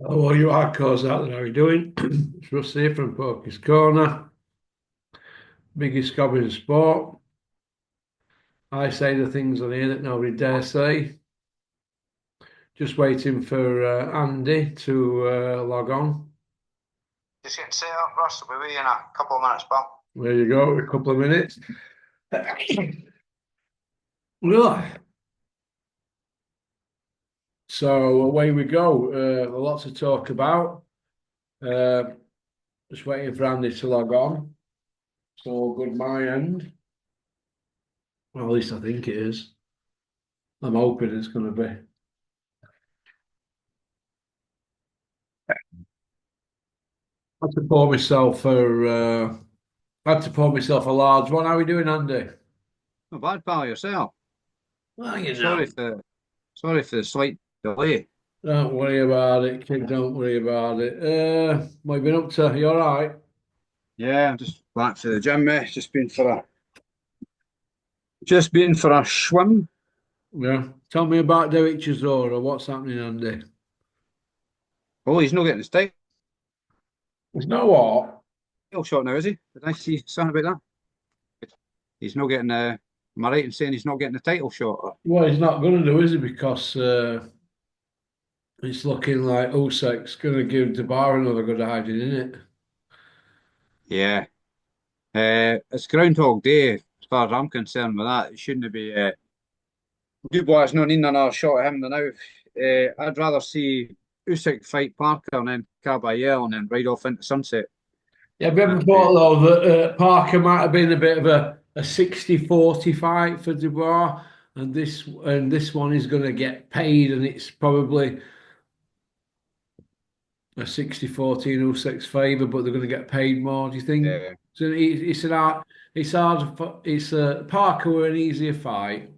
Oh, well, you hardcores out there, how are you doing? It's Russ here from Poker's Corner, biggest hobby in sport. I say the things on here that nobody dare say. Just waiting for Andy to log on. Just getting set up, Russ. We'll be with you in a couple of minutes, pal. There you go, a couple of minutes. Ugh. So away we go. A lot to talk about. Uh, just waiting for Andy to log on. So good my end. Well, at least I think it is. I'm hoping it's going to be. I had to pour myself a large one. How are we doing, Andy? Not bad, pal, yourself. Well, you Sorry know. for sorry for the slight delay. Don't worry about it, kid. Don't worry about it. What have you been up to? You all right? Yeah, I'm just back to the gym, mate. Just been for a swim. Yeah. Tell me about Derek Chisora. What's happening, Andy? Oh, he's not getting his title You know what? shot now, is he? Did I see something about that? He's not getting. Am I right in saying he's not getting the title shot? Well, he's not going to do, is he? Because it's looking like Usyk's going to give Dubois another good hiding, isn't it? Yeah. It's Groundhog Day as far as I'm concerned with that. It shouldn't be. Dubois no needing another shot at him than now. I'd rather see Usyk fight Parker and then Caballero and then ride off into sunset. Yeah, have you ever And thought, though, that Parker might have been a bit of a 60-40 fight for Dubois, and this one is going to get paid, and it's probably a 60-40 in Usyk's favour, but they're going to get paid more. Do you think? uh, So it's an hard, it's hard. It's a Parker were an easier fight,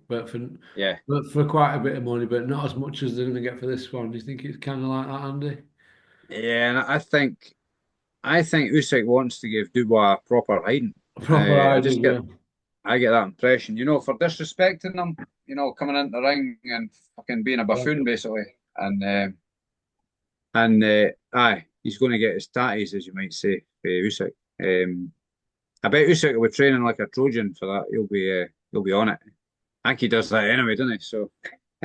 yeah, but for quite a bit of money, but not as much as they're going to get for this one. Do you think it's kind of like that, Andy? yeah, and I think Usyk wants to give Dubois a proper hiding. Proper I hiding, just get yeah. I get that impression, for disrespecting him, coming into the ring and fucking being a buffoon basically, and aye, he's going to get his tatties, as you might say, for Usyk. I bet Usyk will be training like a Trojan for that. He'll be on it. I think he does that anyway, doesn't he? So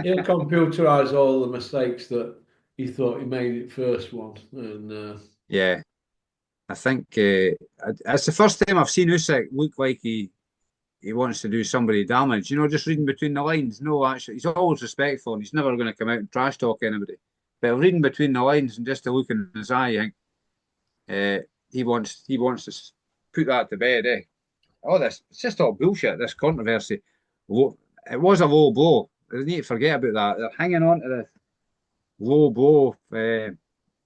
He'll computerise all the mistakes that he thought he made it first one, and yeah, I think it's the first time I've seen Usyk look like he wants to do somebody damage. Just reading between the lines. No, actually, he's always respectful and he's never going to come out and trash talk anybody. But reading between the lines and just a look in his eye, I think he wants to put that to bed. All this, it's just all bullshit. This controversy. It was a low blow. They need to forget about that. They're hanging on to this low blow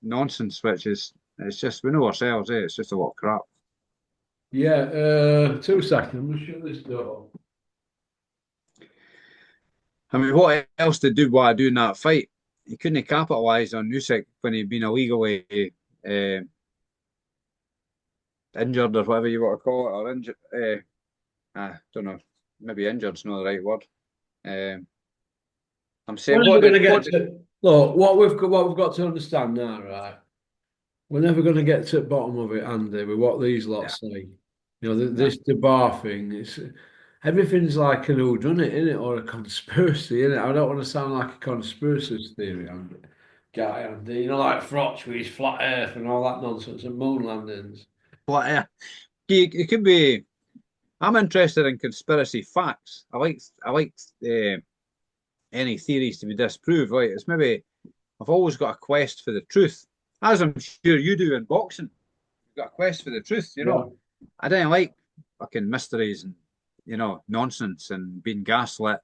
nonsense, which is it's just we know ourselves. It's just a lot of crap. yeah. 2 seconds. Shut this door. I mean, what else did Dubois do in that fight? He couldn't have capitalised on Usyk when he'd been illegally injured or whatever you want to call it, or injured. I don't know. Maybe injured's not the right word. Um, I'm We're saying never what going to did get what did to look what we've got to understand now, right? We're never going to get to the bottom of it, Andy, with what these yeah, lots say. no. This DeBar thing. It's everything's like an whodunit, isn't it, or a conspiracy, isn't it? I don't want to sound like a conspiracy theory, Andy. Guy, Andy. Like Frotch with his flat Earth and all that nonsense and moon landings. But it could be. I'm interested in conspiracy facts. I like uh, any theories to be disproved. Right? It's maybe I've always got a quest for the truth, as I'm sure you do in boxing. You've got a quest for the truth. Yeah. I don't like fucking mysteries and nonsense and being gaslit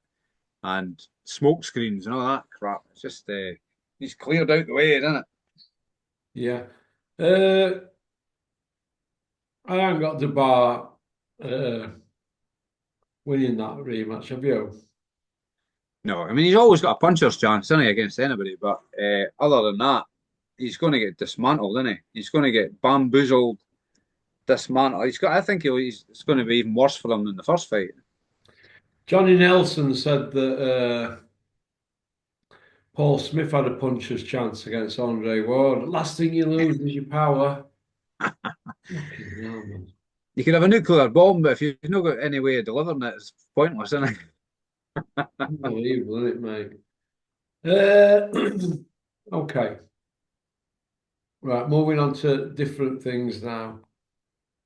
and smoke screens and all that crap. It's just he's cleared out the way, isn't it? Yeah. Uh, I haven't got DeBar uh, winning that rematch, have you? No, I mean he's always got a puncher's chance, isn't he, against anybody? But other than that, he's going to get dismantled, isn't he? He's going to get bamboozled, dismantled. I think it's going to be even worse for him than the first fight. Johnny Nelson said that Paul Smith had a puncher's chance against Andre Ward. Last thing you lose is your power. Fucking hell, man. You could have a nuclear bomb, but if you've not got any way of delivering it, it's pointless, isn't it? Unbelievable, isn't it, mate? Okay. Right, moving on to different things now.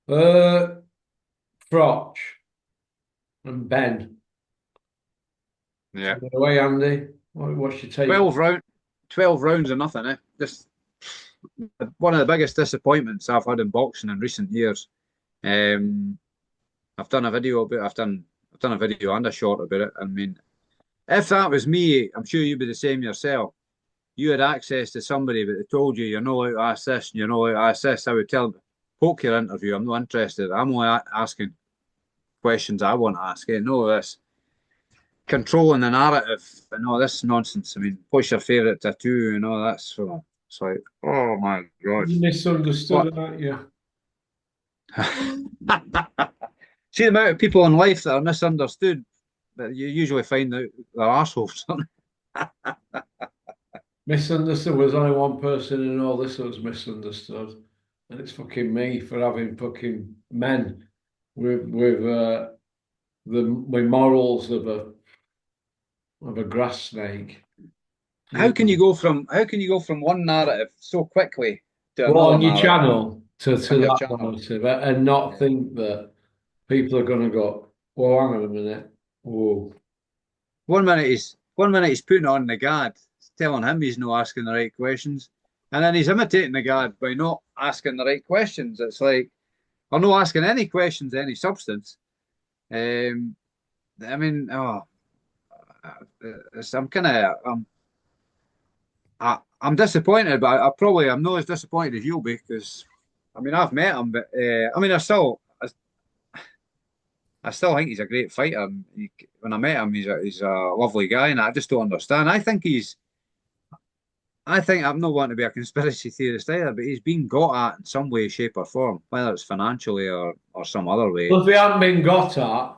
Froch and Ben. Yeah. Take it away, Andy. What's your take? 12 rounds or nothing, eh? Just one of the biggest disappointments I've had in boxing in recent years. I've done a video about I've done a video and a short about it. I mean, if that was me, I'm sure you'd be the same yourself. You had access to somebody that told you you're not allowed to ask this and you're not allowed to ask this. I would tell them, poke your interview. I'm not interested. I'm only asking questions I want to ask. No, this controlling the narrative and all this nonsense. I mean, what's your favourite tattoo and all that sort of. It's like, oh my God. You misunderstood, aren't you? See the amount of people in life that are misunderstood, that you usually find that they're assholes. Misunderstood. There's only one person in all this that was misunderstood, and it's fucking me for having fucking men with the morals of a grass snake. How can you go from one narrative so quickly to Well, another on your narrative channel to on your that channel? narrative and not think that people are going to go, well, hang on a minute. Whoa. One minute he's putting on the guard, telling him he's not asking the right questions, and then he's imitating the guard by not asking the right questions. It's like, or not asking any questions, any substance. I mean, I'm kind of I'm disappointed, but I'm not as disappointed as you'll be because I mean I've met him, but I mean I still think he's a great fighter. And when I met him, he's a lovely guy, and I just don't understand. I think I'm not wanting to be a conspiracy theorist either, but he's been got at in some way, shape, or form, whether it's financially or some other way. Well, if he hadn't been got at,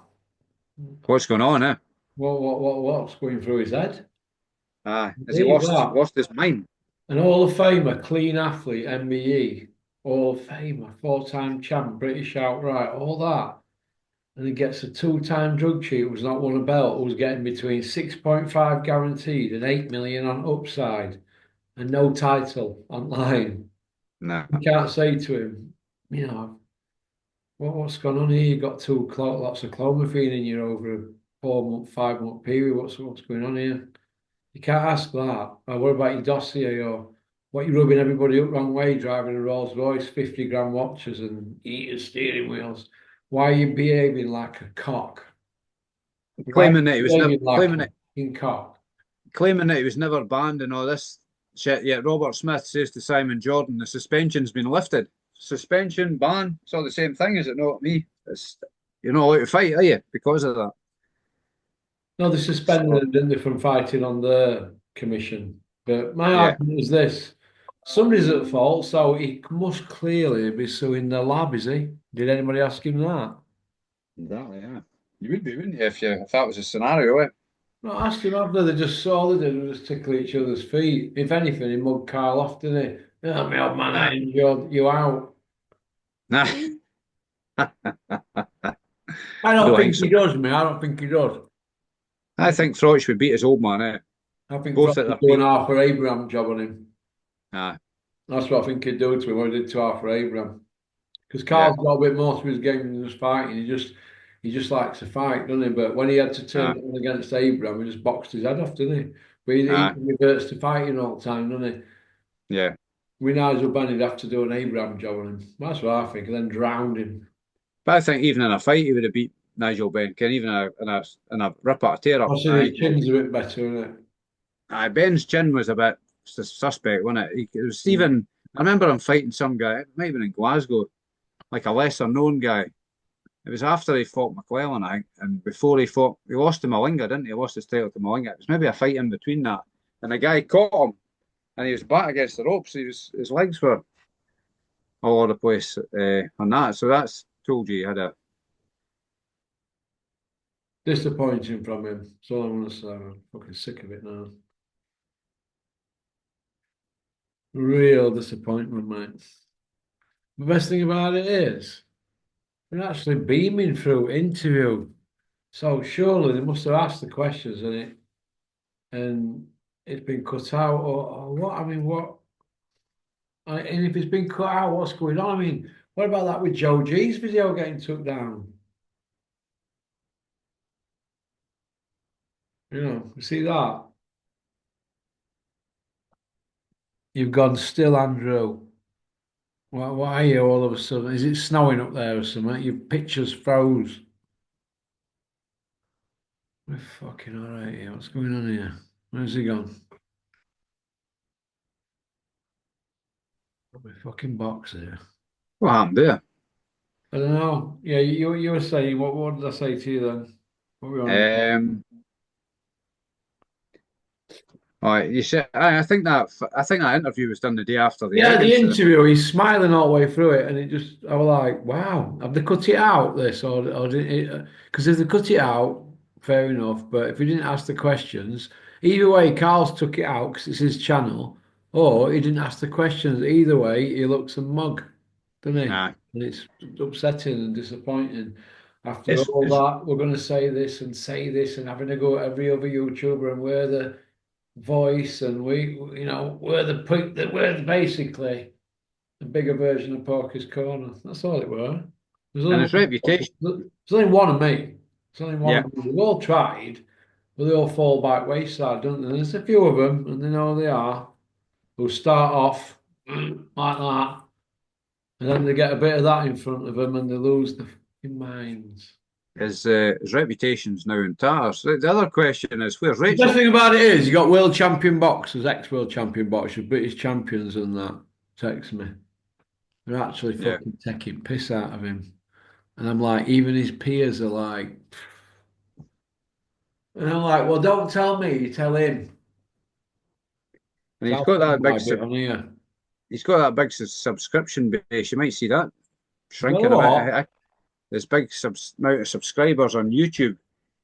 What's going on, eh? what's going through his head? Has he Leave that. lost his mind? An Hall of Famer, clean athlete, MBE, Hall of Famer, four-time champ, British outright, all that. And he gets a two-time drug cheat who's not won a belt, who's getting between 6.5 guaranteed and 8 million on upside and no title online. No. You can't say to him, you know, what's going on here? You've got lots of clomiphene in you over a 4-month, 5-month period. What's going on here? You can't ask that. Or what about your dossier or what you're rubbing everybody up wrong way, driving a Rolls Royce, 50 grand watches and eating steering wheels. Why are you behaving like a cock? Why are Claiming that you he was never behaving like a fucking cock? claiming that he was never banned and all this shit. Yet Robert Smith says to Simon Jordan, the suspension's been lifted. Suspension, ban, it's all the same thing, is it not? Me, you're not allowed to fight, are you? Because of that. No, they So suspended him, didn't they, from fighting on the commission. But my yeah, argument is this. Somebody's at fault, so he must clearly be suing the lab, is he? Did anybody ask him that? exactly. Yeah, you would be, wouldn't you, if that was a scenario? Eh? No, asked him after they just saw they did was just tickle each other's feet. If anything, he mugged Carl off, didn't he? Oh, my old man, I Nah, injured you out. nah. I I don't don't think think he so. does, me. I don't think he does. I think Froch would beat his old man. Eh? I think Both Frost at is their doing peak. Arthur Abraham job on him. Ah, That's what I think he'd do to him, what he did to Arthur Abraham. Because yeah. Carl's got a bit more to his game than just fighting. He just likes to fight, doesn't he? But when he had to turn Ah, it on against Abraham, he just boxed his head off, didn't he? But he ah, reverts to fighting all the time, doesn't he? yeah. We know Zubani'd have to do an Abraham job on him. That's what I think. And then drowned him. But I think even in a fight, he would have beat Nigel Benn. Even in a rip up, tear up. Also, his chin's a bit better, isn't it? Ben's chin was a bit suspect, wasn't it? It was Stephen. I remember him fighting some guy. It might have been in Glasgow, like a lesser known guy. It was after he fought McClellan, I think, and before he lost to Malinga, didn't he? He lost his title to Malinga. It was maybe a fight in between that, and the guy caught him, and he was back against the ropes. His legs were all over the place on that. So that's told you he had a. Disappointing from him. That's all I'm going to say. I'm fucking sick of it now. Real disappointment, mate. The best thing about it is we're actually beaming through interview. So surely they must have asked the questions and it's been cut out or what? I mean, what? And if it's been cut out, what's going on? I mean, what about that with Joe G's video getting took down? You see that? You've gone still, Andrew. Why are you all of a sudden? Is it snowing up there or something? Your pictures froze. We're fucking all right here. What's going on here? Where's he gone? Got my fucking box here. What happened there? I don't know. Yeah, you were saying what did I say to you then? What were we on about? All right, you said I think that interview was done the day after the Yeah, egg the incident. interview, he's smiling all the way through it, and it just, I was like, wow, have they cut it out, this, or did it? Because if they cut it out, fair enough, but if he didn't ask the questions, either way, Carl's took it out because it's his channel, or he didn't ask the questions. Either way, he looks a mug, doesn't he? Nah, And it's upsetting and disappointing. After it's, all it's that, we're going to say this and having to go at every other YouTuber, and we're the voice, and we're basically the bigger version of Porky's Corner. That's all it were. There's and only his reputation. there's only one of me. There's only one Yeah, of me. We've all tried, but they all fall by wayside, don't they? There's a few of them, and they know they are, who start off like that, and then they get a bit of that in front of them, and they lose the fucking minds. his reputation's now in tatters. The other question is, where's The best Rachel? thing about it is you got world champion boxers, ex-world champion boxers, British champions, and that text me. They're actually Yeah, fucking taking piss out of him. And I'm like, even his peers are like, and I'm like, well, don't tell me, tell him. and So I'll find my bit on here. he's got that big subscription base. You might see that Well, shrinking a what? bit. There's big amount of subscribers on YouTube.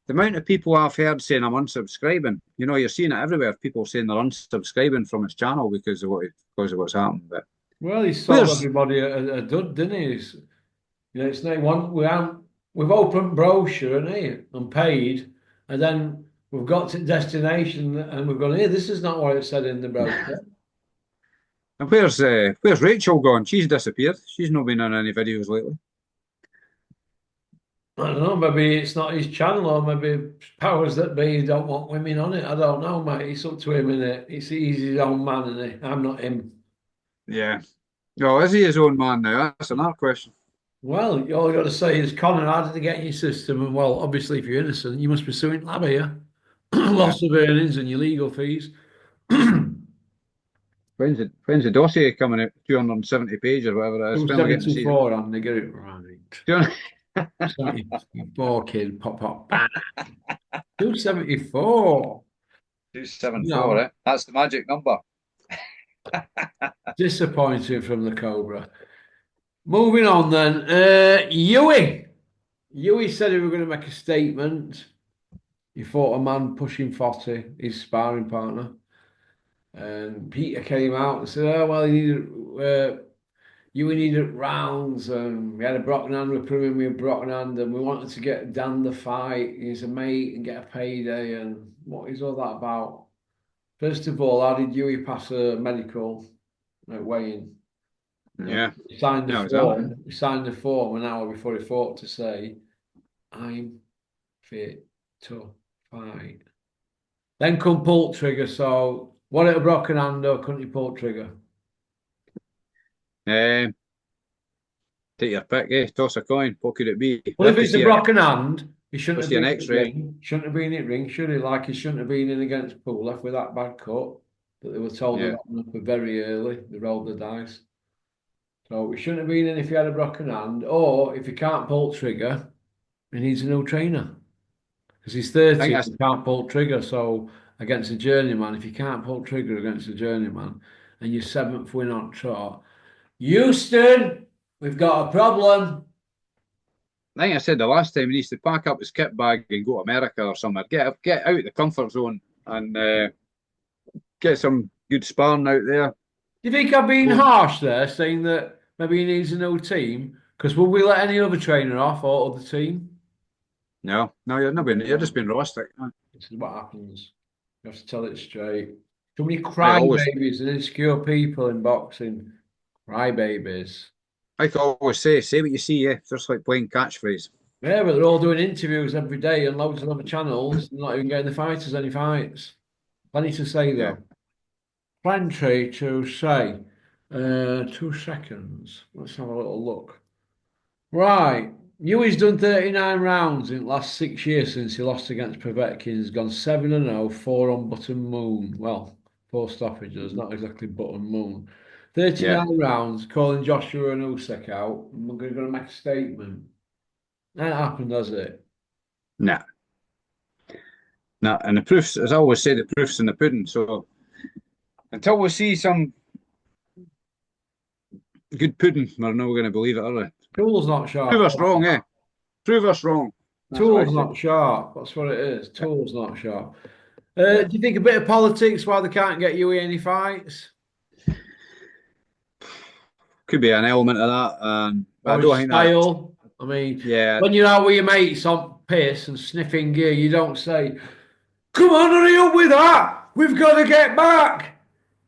The amount of people I've heard saying I'm unsubscribing, you're seeing it everywhere. People saying they're unsubscribing from his channel because of what's happened. But Well, he sold where's everybody a dud, didn't he? It's not one we've opened brochure and paid, and then we've got to destination and we've gone, here, this is not what it said in the brochure. and where's Rachel gone? She's disappeared. She's not been on any videos lately. I don't know, maybe it's not his channel, or maybe powers that be don't want women on it. I don't know, mate. It's up to him, innit? He's his own man, innit? I'm not him. Yeah. Oh, is he his own man now? That's another question. Well, all you got to say is, Connor, how did they get in your system? And well, obviously, if you're innocent, you must be suing Lab here. Yeah. Loss of earnings and your legal fees. When's the dossier coming out? 270 pages or whatever it is. Finally getting to see it. 274, and they get it right. 74, kid, pop, pop, bang. 274. 274, No, eh? That's the magic number. disappointing from the Cobra. Moving on then. Yui. Yui said he was going to make a statement. He fought a man pushing 40, his sparring partner. And Peter came out and said, oh, well, Yui needed rounds. And we had a Brocken hand, we put him in with a Brocken hand, and we wanted to get Dan the fight. He's a mate and get a payday. And what is all that about? First of all, how did Yui pass a medical at weighing? Yeah. He signed the No, exactly. form. He signed the form an hour before he fought to say, I'm fit to fight. Then come pull trigger. So what it a broken hand or couldn't he pull trigger? Um, Take your pick, eh? Toss a coin. What could it be? Well, We if have to it's a see it. broken hand, he shouldn't Let's have see an been in the X-ray. ring. Shouldn't have been in the ring, should he? Like he shouldn't have been in against Pool left with that bad cut. But they were told Yeah. that very early. They rolled the dice. So he shouldn't have been in if he had a broken hand, or if he can't pull trigger, he needs a new trainer. Because he's I think 30 that's and can't pull trigger. So against a journeyman, if you can't pull trigger against a journeyman and your seventh win on trot, Houston, we've got a problem. I think I said the last time he needs to pack up his kit bag and go to America or somewhere. Get out of the comfort zone and get some good sparring out there. Do you think I've been Go. harsh there, saying that maybe he needs a new team? Because will we let any other trainer off or other team? No, no, you're not being. You're just being realistic. This is what happens. You have to tell it straight. Too many I always, crybabies and insecure people in boxing. Crybabies. I always say what you see. Yeah, just like playing catchphrase. Yeah, but they're all doing interviews every day and loads of other channels. They're not even getting the fighters any fights. Plenty to say Yeah, though. Plenty to say. 2 seconds. Let's have a little look. Right. Yui's done 39 rounds in the last 6 years since he lost against Povetkin. He's gone 7-0, four on button moon. Well, four stoppages, not exactly button moon. yeah, 39 rounds, calling Joshua and Usyk out. And we're going to make a statement. That happened, has it? nah, nah. And the proofs, as I always say, the proofs in the pudding. So until we see some good pudding, we're not going to believe it, are we? Tool's not Prove sharp. us wrong, eh? Prove us wrong. That's what I Tool's say. not sharp. That's what it is. Yeah, Tool's not sharp. yeah. Do you think a bit of politics why they can't get Yui any fights? Could be an element of that. But I Or don't his think that. style? I mean, Yeah, when you're out with your mates on piss and sniffing gear, you don't say, "Come on, hurry up with that. We've got to get back.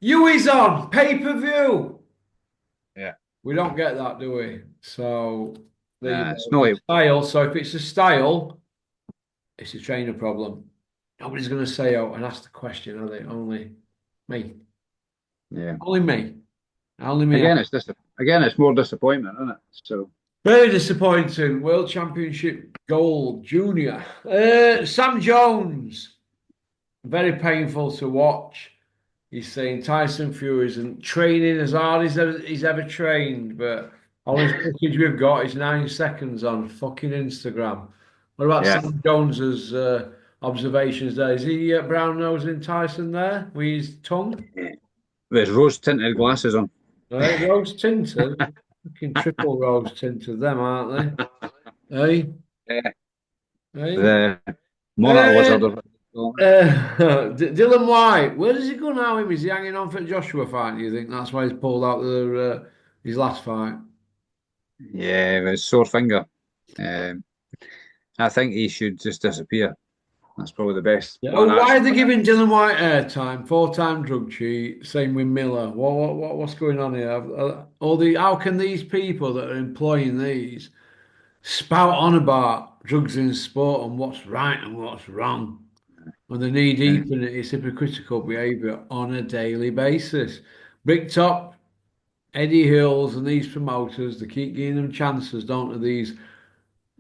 Yui's on pay-per-view." yeah. We don't get that, do we? So there you Nah, go. it's no The way. style. So if it's a style, it's a trainer problem. Nobody's going to say out and ask the question, are they? Only me. Yeah. Only me. Only me. Again, it's more disappointment, isn't it? So Very disappointing. World Championship gold, junior. Sam Jones. Very painful to watch. He's saying Tyson Fury isn't training as hard as he's ever trained, but all his footage we've got is 9 seconds on fucking Instagram. What about yeah. Sam Jones's observations there? Is he brown nosing Tyson there with his tongue? With rose tinted glasses on. Rose tinted. Fucking triple rose tinted, them, aren't they? Hey, Yeah. hey. The monitor Uh, wizard of it. Dylan Whyte, where does he go now? Is he hanging on for Joshua fight? Do you think that's why he's pulled out his last fight? Yeah, with his sore finger. Um, I think he should just disappear. That's probably the best Yeah. Oh, plan of why are action they for him. giving Dylan White airtime? Four-time drug cheat. Same with Miller. What's going on here? All the how can these people that are employing these spout on about drugs in sport and what's right and what's wrong when they're knee Yeah. deep in it? It's hypocritical behaviour on a daily basis. Bricktop, Eddie Hills, and these promoters, they keep giving them chances, don't they? These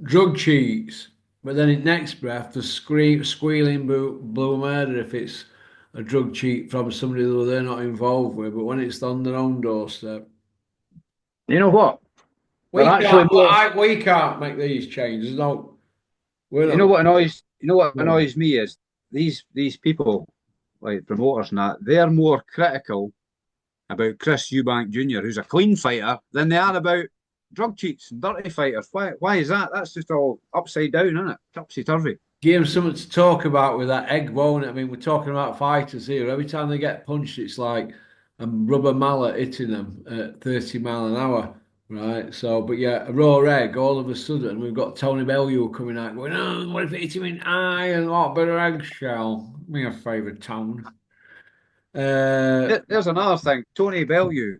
drug cheats. But then in next breath, the squealing blue murder if it's a drug cheat from somebody that they're not involved with. But when it's on their own doorstep, You know what? They're we actually can't. more. We can't make these changes. No, we're You not. know what annoys. You know what No. annoys me is these people like promoters and that they're more critical about Chris Eubank Jr., who's a clean fighter, than they are about drug cheats and dirty fighters. Why is that? That's just all upside down, isn't it? Topsy turvy. Give them something to talk about with that egg, won't it? I mean, we're talking about fighters here. Every time they get punched, it's like a rubber mallet hitting them at 30 mile an hour, right? So, but yeah, a raw egg, all of a sudden, we've got Tony Bellew coming out going, oh, what if it hit him in eye and what, bit of eggshell? Me a favourite town. Uh, There's another thing. Tony Bellew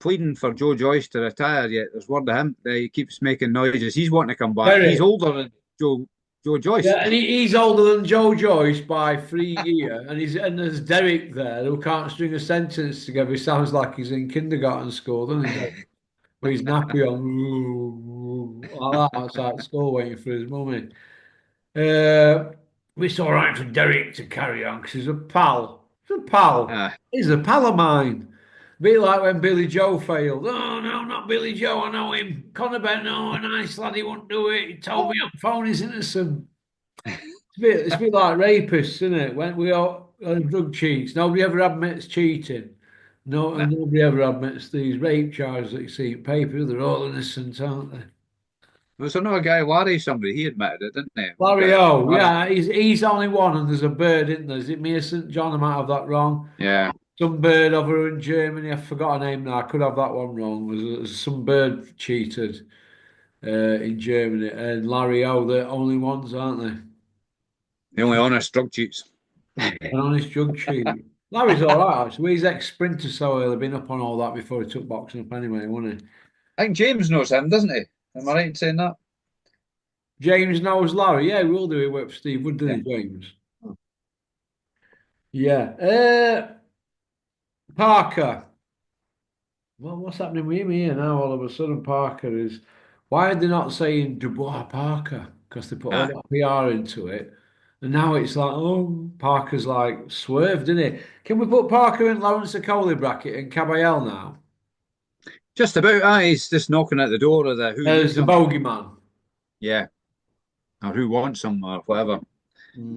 pleading for Joe Joyce to retire. Yet there's word of him. He keeps making noises. He's wanting to come back. He's Derek. older than Joe Joyce. Yeah, and he's older than Joe Joyce by 3 years, and there's Derek there who can't string a sentence together. He sounds like he's in kindergarten school, doesn't he? With his nappy on, like that outside school waiting for his mummy. Uh, it's all right for Derek to carry on because he's a pal. He's a pal. Uh, He's a pal of mine. Bit like when Billy Joe failed. Oh, no, not Billy Joe. I know him. Conor Benn, no, a nice lad. He won't do it. He told me on the phone he's innocent. It's a bit like rapists, isn't it? When we all drug cheats, nobody ever admits cheating. No, nah. and nobody ever admits these rape charges that you see in paper. They're all innocent, aren't they? Was another guy, Larry, somebody, he admitted it, didn't he? One Larry guy. O, Larry. yeah, he's only one, and there's a bird, isn't there? Is it Mia St. John? I might have that wrong. Yeah. some bird over in Germany. I forgot her name now. I could have that one wrong. There's some bird cheated in Germany, and Larry O. They're only ones, aren't they? The only honest drug cheats. An honest drug cheat. Larry's all right actually. He's ex-sprinter, so he'll have been up on all that before he took boxing up anyway, wasn't he? I think James knows him, doesn't he? Am I right in saying that? James knows Larry. Yeah, he will do. He worked for Steve Wood, Yeah. didn't he, James? Yeah. Parker. Well, what's happening with him here now? All of a sudden, Parker is. Why are they not saying Dubois Parker? Because they put all Ah, that PR into it. And now it's like, oh, Parker's like swerved, didn't he? Can we put Parker in Lawrence Okoli bracket and Caballel now? just about. He's just knocking at the door of the who As needs the him. bogeyman. Yeah, or who wants him or whatever.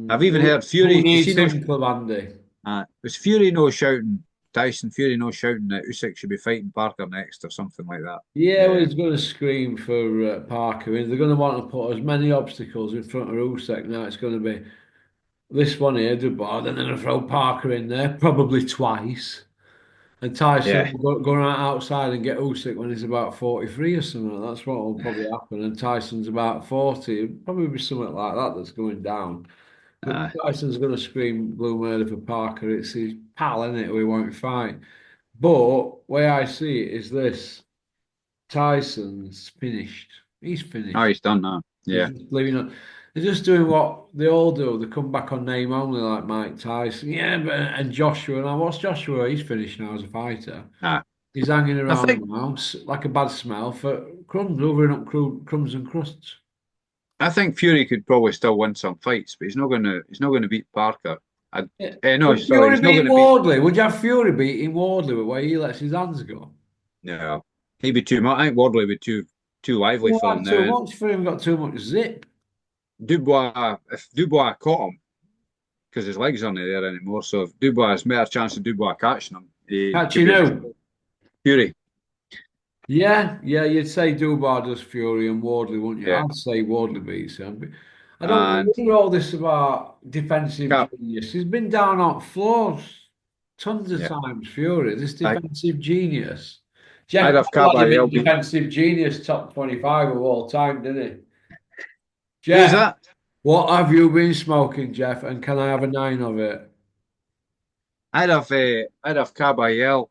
I've even Who, heard who Fury. You see, needs no, him, Club Andy? was Fury no shouting? Tyson Fury no shouting that Usyk should be fighting Parker next or something like that. Yeah, well, Uh, he's going to scream for Parker. I mean, they're going to want to put as many obstacles in front of Usyk. Now it's going to be this one here, Dubois. Then they're going to throw Parker in there, probably twice. And yeah, Tyson will go right outside and get Usyk when he's about 43 or something. That's what will probably happen. And Tyson's about 40. It'll probably be something like that that's going down. But uh, Tyson's going to scream blue murder for Parker. It's his pal, isn't it, who he won't fight. But way I see it is this. Tyson's finished. He's oh, finished. he's done now. He's Yeah, just leaving it. They're just doing what they all do. They come back on name only, like Mike Tyson. Yeah, but and Joshua. Now, what's Joshua? He's finished now as a fighter. uh, He's hanging I around think now like a bad smell for crumbs, overing up crumbs and crusts. I think Fury could probably still win some fights, but he's not gonna beat Parker. Yeah. No, Would sorry, Fury he's not beat gonna beat. Wardley? Would you have Fury beating Wardley with where he lets his hands go? No, he'd be too much. I think Wardley would be too lively Well, for him that's now. too And much for him. Got too much zip. Dubois, if Dubois caught him, because his legs aren't there anymore, so if Dubois has better chance of Dubois catching him, he Catch could you be a know. Fury. Yeah, yeah, you'd say Dubois does Fury and Wardley, wouldn't you? Yeah, I'd say Wardley beats him. But I don't and hear all this about defensive Cap, genius. He's been down on floors tons of yeah, times, Fury. This I, defensive genius. I'd Jeff have Paul had him in Caballel beat. defensive genius top 25 of all time, didn't he? Who's Jeff, that? what have you been smoking, Jeff? And can I have a nine of it? I'd have Caballel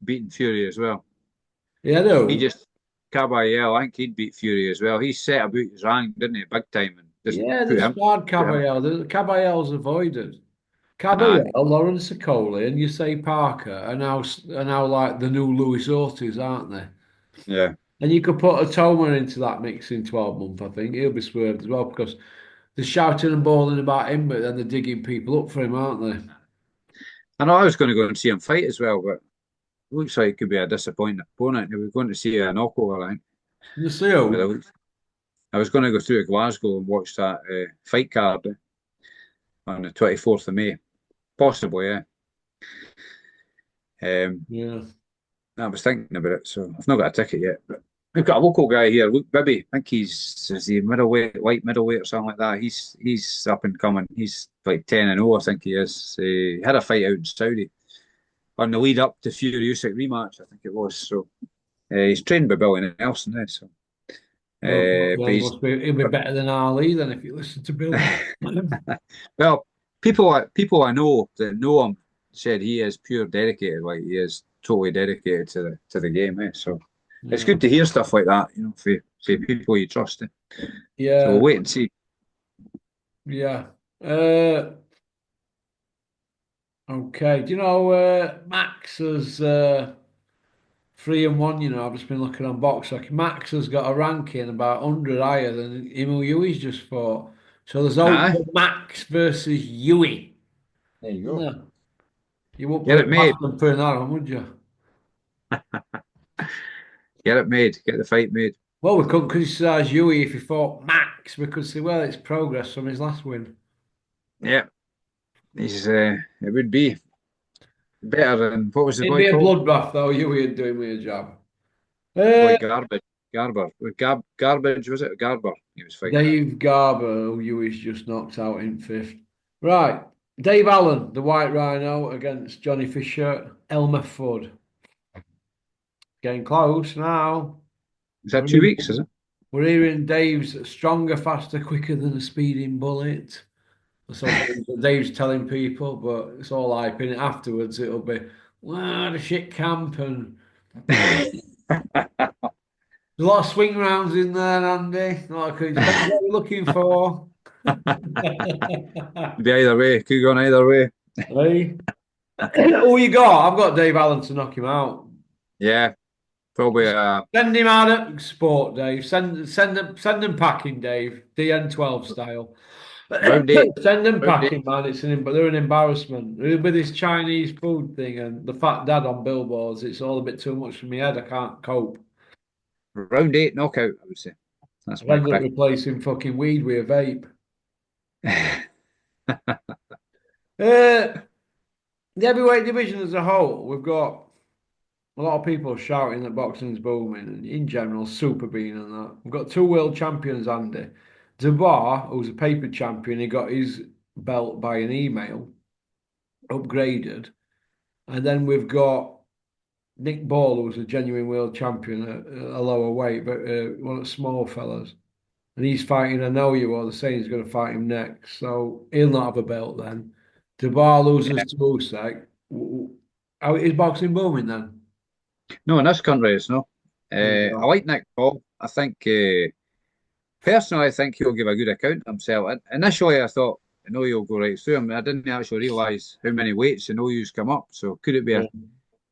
beating Fury as well. Yeah, I He do. just Caballel, I think he'd beat Fury as well. He set about his rank, didn't he, big time, and just Yeah, put the him. squad Put him. Caballel. The Caballel's avoided. Aye, Caballel, Lawrence Okoli, and you say Parker are now like the new Louis Ortiz, aren't they? yeah. And you could put a Toma into that mix in 12 months, I think. He'll be swerved as well because they're shouting and bawling about him, but then they're digging people up for him, aren't they? I know I was going to go and see him fight as well, but looks like it could be a disappointing opponent. We're going to see a knockover, I think. And the see But who? I was going to go through to Glasgow and watch that fight card on the 24th of May. Possibly, yeah. Um, Yeah. I was thinking about it, so I've not got a ticket yet. But we've got a local guy here, Luke Bibby. I think is he middleweight, light middleweight or something like that. He's up and coming. He's like 10-0, I think he is. He had a fight out in Saudi on the lead up to Fury Usyk rematch, I think it was. So he's trained by Billy Nelson now. So, Well, but he's he'll be better than Ali then if you listen to Billy. well, people I know that know him said he is pure dedicated, like he is totally dedicated to the game. So it's Yeah. good to hear stuff like that, for people you trust. So we'll Yeah. wait and see. Yeah. Okay. Do you know Max is 3-1, I've just been looking on box. Like Max has got a ranking about 100 higher than Emil Yui's just fought. So there's hope Aye, for Max versus Yui. there you go. No, you won't Get put it it past made. them putting that on, would you? Get it made. Get the fight made. Well, we couldn't criticise Yui if he fought Max. We could say, well, it's progress from his last win. Yeah, he's it would be better than what was the It'd boy be a called? bloodbath, though. Yui would do me a job. Boy Uh, Garbage. Garber. Garbage was it? Garber. He was fighting. Dave Garber, who Yui's just knocked out in fifth. Right. Dave Allen, the White Rhino, against Johnny Fisher, Elmer Fudd. Getting close now. Is We're that 2 weeks, hearing, is it? we're hearing Dave's stronger, faster, quicker than a speeding bullet. So Dave's telling people, but it's all hype. And afterwards, it'll be, wow, the shit camp. And there's a lot of swing rounds in there, Andy. Like, it depends what you're looking for. Could be either way. Could go on either way. Hey? Who you got? I've got Dave Allen to knock him out. Yeah, probably. Send him out at sport, Dave. Send them packing, Dave. DN12 style. Round eight. Send them Round eight. packing, man. But they're an embarrassment with this Chinese food thing and the fat dad on billboards. It's all a bit too much for me head. I can't cope. Round eight knockout, I would say. That's I've my ended up pick. replacing fucking weed with a vape. Uh, the heavyweight division as a whole, we've got a lot of people shouting that boxing's booming, and in general, super bean and that. We've got two world champions, Andy. Dubois, who's a paper champion, he got his belt by an email, upgraded. And then we've got Nick Ball, who's a genuine world champion at a lower weight, but one of the small fellas. And he's fighting, I know you are, they're saying he's going to fight him next. So he'll not have a belt then. Dubois loses Yeah. to Usyk. How is boxing booming then? No, in this country, it's no. There you I go. like Nick Paul. I think, personally, I think he'll give a good account of himself. Initially, I thought, I know he'll go right through him. I didn't actually realise how many weights and OU's come up. So could it be Yeah.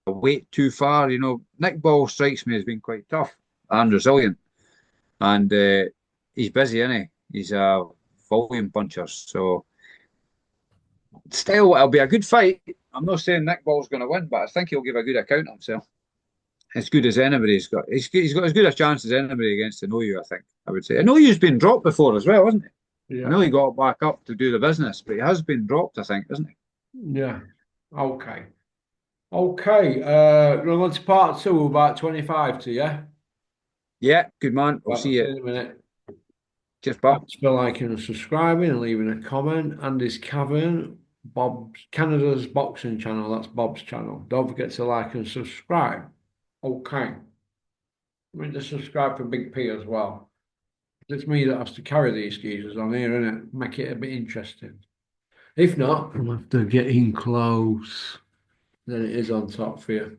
a weight too far? Nick Ball strikes me as being quite tough and resilient. And he's busy, isn't he? He's a volume puncher. So still, it'll be a good fight. I'm not saying Nick Ball's going to win, but I think he'll give a good account of himself. As good as anybody's got. He's got as good a chance as anybody against Inoue, I think. I would say. Inouye's been dropped before as well, hasn't he? I know Yeah. he got back up to do the business, but he has been dropped, I think, hasn't he? Yeah. Okay. Okay. We're on to part two, about 25 to you. Yeah, good man. We'll Right, I'll see see you. you in a minute. Cheers, pal. Thanks for liking and subscribing and leaving a comment. Andy's Cavern, Bob's Canada's boxing channel. That's Bob's channel. Don't forget to like and subscribe. Okay. Remember to subscribe for Big P as well. It's me that has to carry these geezers on here, innit? Make it a bit interesting. If not, I'll have to get in close. Then it is on top for you.